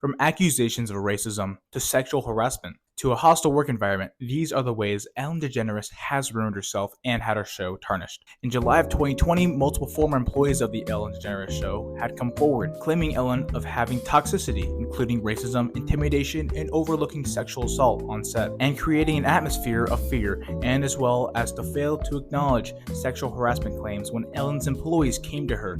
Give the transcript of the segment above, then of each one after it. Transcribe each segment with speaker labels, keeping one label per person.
Speaker 1: From accusations of racism to sexual harassment to a hostile work environment, these are the ways Ellen DeGeneres has ruined herself and had her show tarnished. In July of 2020, multiple former employees of the Ellen DeGeneres show had come forward, claiming Ellen of having toxicity, including racism, intimidation, and overlooking sexual assault on set, and creating an atmosphere of fear, and as well as to fail to acknowledge sexual harassment claims when Ellen's employees came to her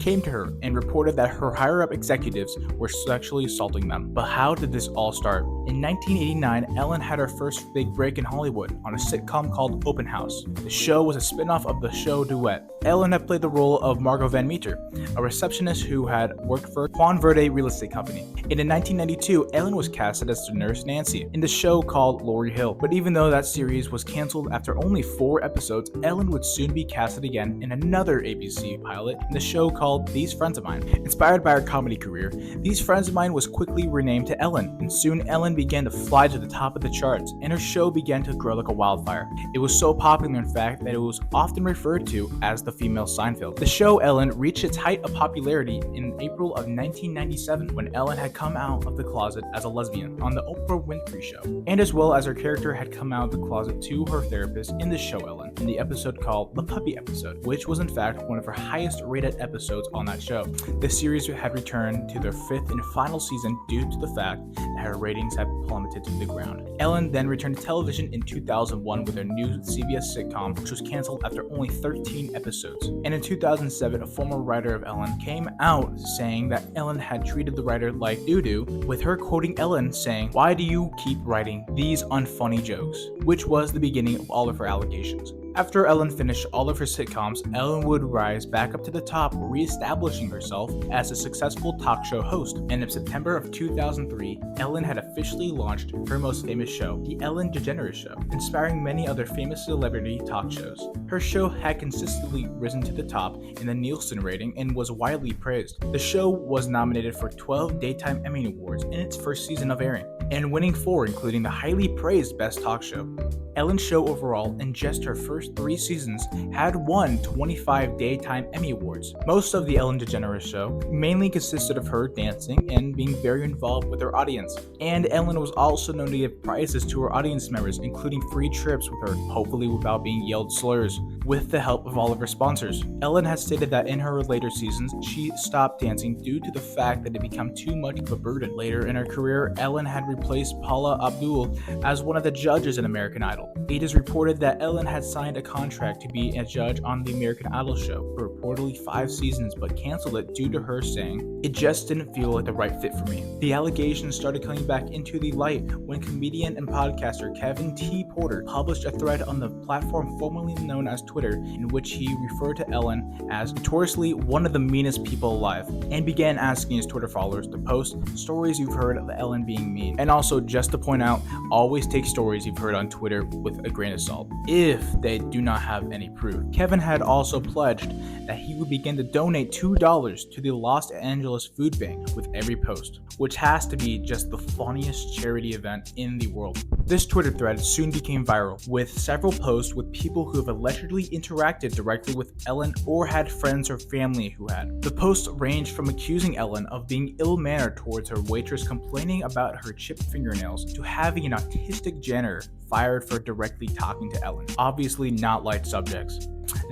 Speaker 1: and reported that her higher-up executives were sexually assaulting them. But how did this all start? In 1989, Ellen had her first big break in Hollywood on a sitcom called Open House. The show was a spin-off of the show Duet. Ellen had played the role of Margot Van Meter, a receptionist who had worked for Juan Verde Real Estate Company. And in 1992, Ellen was casted as the nurse Nancy in the show called Laurie Hill. But even though that series was canceled after only 4 episodes, Ellen would soon be casted again in another ABC pilot in the show called These Friends of Mine. Inspired by her comedy career, These Friends of Mine was quickly renamed to Ellen, and soon Ellen began to fly to the top of the charts, and her show began to grow like a wildfire. It was so popular, in fact, that it was often referred to as the female Seinfeld. The show Ellen reached its height of popularity in April of 1997 when Ellen had come out of the closet as a lesbian on the Oprah Winfrey Show, and as well as her character had come out of the closet to her therapist in the show Ellen, in the episode called The Puppy Episode, which was in fact one of her highest rated episodes on that show. The series had returned to their 5th and final season due to the fact that her ratings had plummeted to the ground. Ellen then returned to television in 2001 with her new CBS sitcom, which was canceled after only 13 episodes. And in 2007, a former writer of Ellen came out saying that Ellen had treated the writer like doo-doo, with her quoting Ellen saying, "Why do you keep writing these unfunny jokes?" which was the beginning of all of her allegations. After Ellen finished all of her sitcoms, Ellen would rise back up to the top, re-establishing herself as a successful talk show host. And in September of 2003, Ellen had officially launched her most famous show, The Ellen DeGeneres Show, inspiring many other famous celebrity talk shows. Her show had consistently risen to the top in the Nielsen rating and was widely praised. The show was nominated for 12 Daytime Emmy Awards in its first season of airing, and winning 4, including the highly praised Best Talk Show. Ellen's show overall, in just her first 3 seasons, had won 25 Daytime Emmy Awards. Most of the Ellen DeGeneres Show mainly consisted of her dancing and being very involved with her audience. And Ellen was also known to give prizes to her audience members, including free trips with her, hopefully without being yelled slurs, with the help of all of her sponsors. Ellen has stated that in her later seasons, she stopped dancing due to the fact that it became too much of a burden. Later in her career, Ellen had replaced Paula Abdul as one of the judges in American Idol. It is reported that Ellen had signed a contract to be a judge on the American Idol show for reportedly 5 seasons, but canceled it due to her saying, "It just didn't feel like the right fit for me." The allegations started coming back into the light when comedian and podcaster Kevin T. Porter published a thread on the platform formerly known as Twitter, in which he referred to Ellen as notoriously one of the meanest people alive, and began asking his Twitter followers to post stories you've heard of Ellen being mean. And also, just to point out, always take stories you've heard on Twitter with a grain of salt, if they do not have any proof. Kevin had also pledged that he would begin to donate $2 to the Los Angeles Food Bank with every post, which has to be just the funniest charity event in the world. This Twitter thread soon became viral, with several posts with people who have allegedly interacted directly with Ellen or had friends or family who had. The posts ranged from accusing Ellen of being ill-mannered towards her waitress complaining about her chipped fingernails to having an autistic janitor fired for directly talking to Ellen. Obviously not light subjects.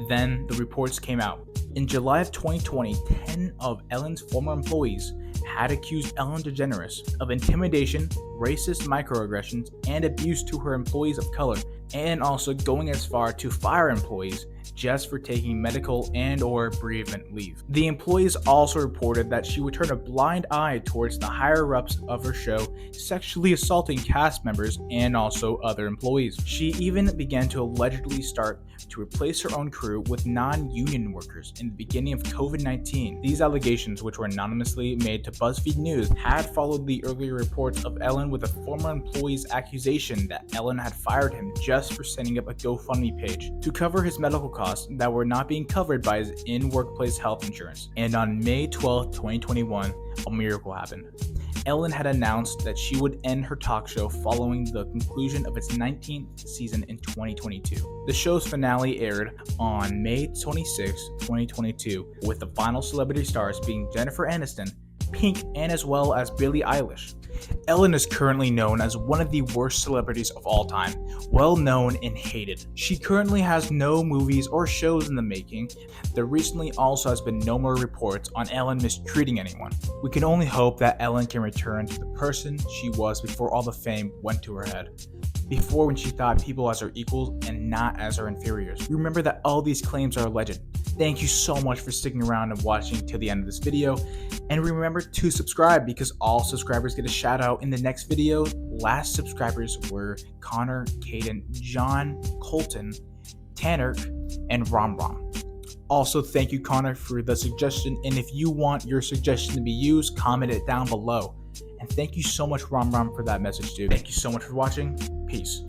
Speaker 1: Then the reports came out. In July of 2020, 10 of Ellen's former employees had accused Ellen DeGeneres of intimidation, racist microaggressions, and abuse to her employees of color, and also going as far to fire employees just for taking medical and or bereavement leave. The employees also reported that she would turn a blind eye towards the higher-ups of her show, sexually assaulting cast members and also other employees. She even began to allegedly start to replace her own crew with non-union workers in the beginning of COVID-19. These allegations, which were anonymously made to BuzzFeed News, had followed the earlier reports of Ellen with a former employee's accusation that Ellen had fired him just for setting up a GoFundMe page to cover his medical costs that were not being covered by his in-workplace health insurance. And on May 12, 2021, a miracle happened. Ellen had announced that she would end her talk show following the conclusion of its 19th season in 2022. The show's finale aired on May 26, 2022, with the final celebrity stars being Jennifer Aniston, Pink, and as well as Billie Eilish. Ellen is currently known as one of the worst celebrities of all time, well known and hated. She currently has no movies or shows in the making. There recently also has been no more reports on Ellen mistreating anyone. We can only hope that Ellen can return to the person she was before all the fame went to her head. Before, when she thought people as her equals and not as her inferiors. Remember that all these claims are alleged. Thank you so much for sticking around and watching till the end of this video. And remember to subscribe because all subscribers get a shout out in the next video. Last subscribers were Connor, Caden, John, Colton, Tanner, and Rom. Also, thank you, Connor, for the suggestion. And if you want your suggestion to be used, comment it down below. And thank you so much, Rom, for that message, dude. Thank you so much for watching. Peace.